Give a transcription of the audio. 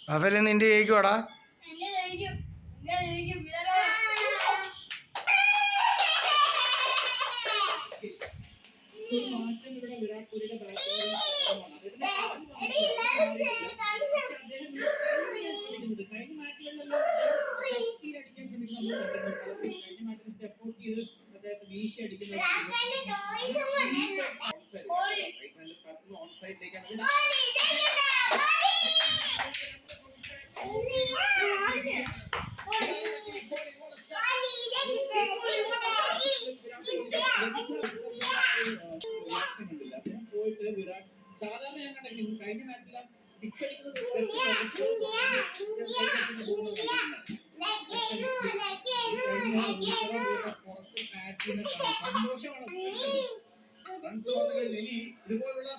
അവല് നിന്റെ ജയിക്കോടാ? വിരാട് കോഹ്ലിയുടെ കഴിഞ്ഞ മാച്ചിലെല്ലാം അടിക്കാൻ ശ്രമിക്കുന്ന കഴിഞ്ഞ മാച്ചിൽ സ്റ്റെപ്പ് ഔട്ട് ചെയ്ത് അദ്ദേഹത്തെ വീശി അടിക്കുന്ന ഓൺ സൈഡിലേക്കാണ്. പോയിട്ട് വിരാട് സാധാരണ ഞാൻ കണ്ടിട്ടുണ്ട് കഴിഞ്ഞ മാച്ചിലെല്ലാം സിക്സ് അടിക്കുന്നത് സന്തോഷമാണ്. റൺസ് ഇതുപോലുള്ള